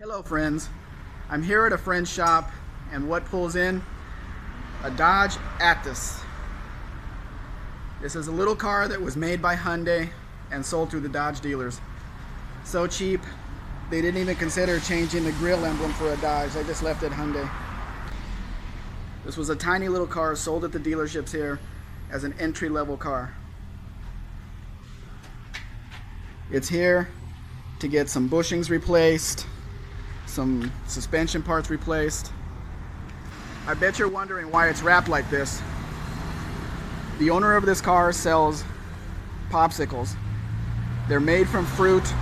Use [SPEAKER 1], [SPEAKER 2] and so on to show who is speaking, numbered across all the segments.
[SPEAKER 1] Hello friends, I'm here at a friend's shop and what pulls in? A Dodge Atos. This is a little car that was made by Hyundai and sold through the Dodge dealers. So cheap, they didn't even consider changing the grill emblem for a Dodge, they just left it Hyundai. This was a tiny little car sold at the dealerships here as an entry-level car. It's here to get some bushings replaced, some suspension parts replaced. I bet you're wondering why it's wrapped like this. The owner of this car sells popsicles. They're made from fruit,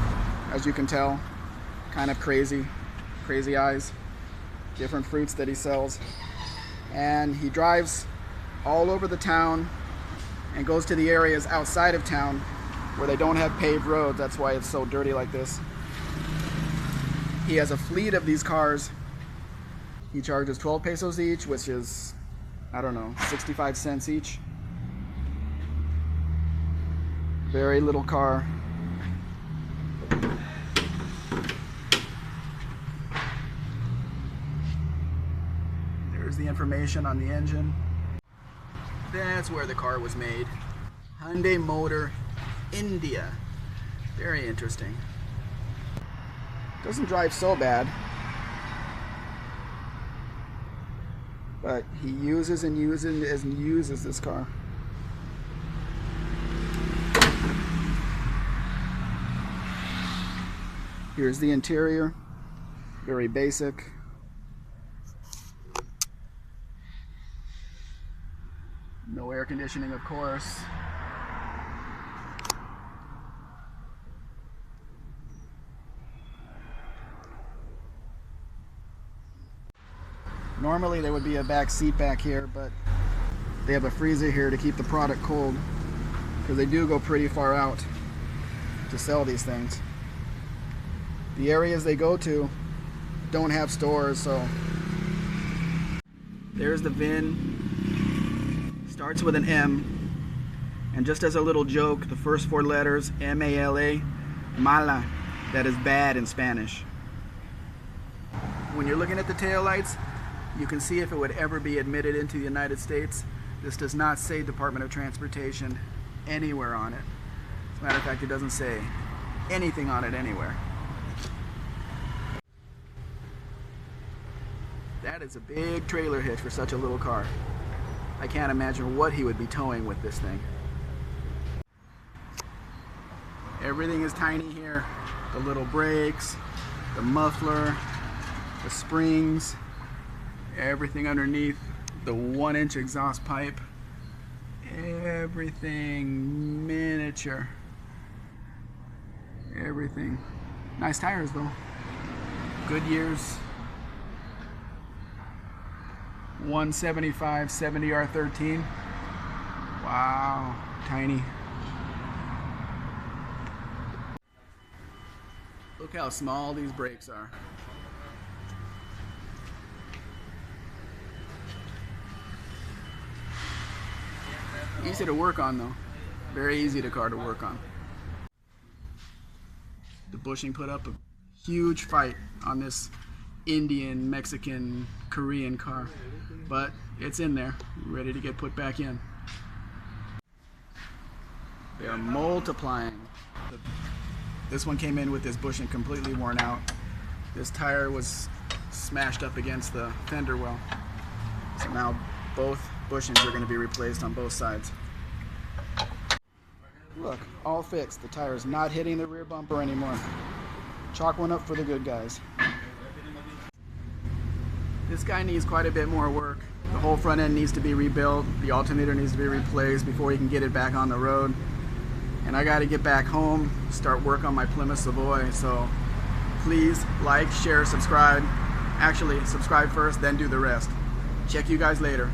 [SPEAKER 1] as you can tell. Kind of crazy eyes. Different fruits that he sells. And he drives all over the town and goes to the areas outside of town where they don't have paved roads. That's why it's so dirty like this. He has a fleet of these cars. He charges 12 pesos each, which is, I don't know, 65 cents each. Very little car. There's the information on the engine. That's where the car was made. Hyundai Motor, India. Very interesting. Doesn't drive so bad, but he uses and uses this car. Here's the interior, very basic. No air conditioning, of course. Normally there would be a back seat back here, but they have a freezer here to keep the product cold because they do go pretty far out to sell these things. The areas they go to don't have stores, so there's the VIN. Starts with an M, and just as a little joke, the first four letters, M-A-L-A, mala, that is bad in Spanish. When you're looking at the taillights, you can see if it would ever be admitted into the United States. This does not say Department of Transportation anywhere on it. As a matter of fact, it doesn't say anything on it anywhere. That is a big trailer hitch for such a little car. I can't imagine what he would be towing with this thing. Everything is tiny here. The little brakes, the muffler, the springs, everything underneath, the 1-inch exhaust pipe, everything miniature. Everything. Nice tires though. Goodyears. 175 70R13. Wow, tiny. Look how small these brakes are. Easy to work on though. Very easy car to work on. The bushing put up a huge fight on this Indian, Mexican, Korean car, but it's in there, ready to get put back in. They are multiplying. This one came in with this bushing completely worn out. This tire was smashed up against the fender well. So now both bushings are going to be replaced on both sides. Look, all fixed. The tire is not hitting the rear bumper anymore. Chalk one up for the good guys. This guy needs quite a bit more work. The whole front end needs to be rebuilt. The alternator needs to be replaced before he can get it back on the road. And I got to get back home, start work on my Plymouth Savoy. So please like, share, subscribe. Actually, subscribe first, then do the rest. Check you guys later.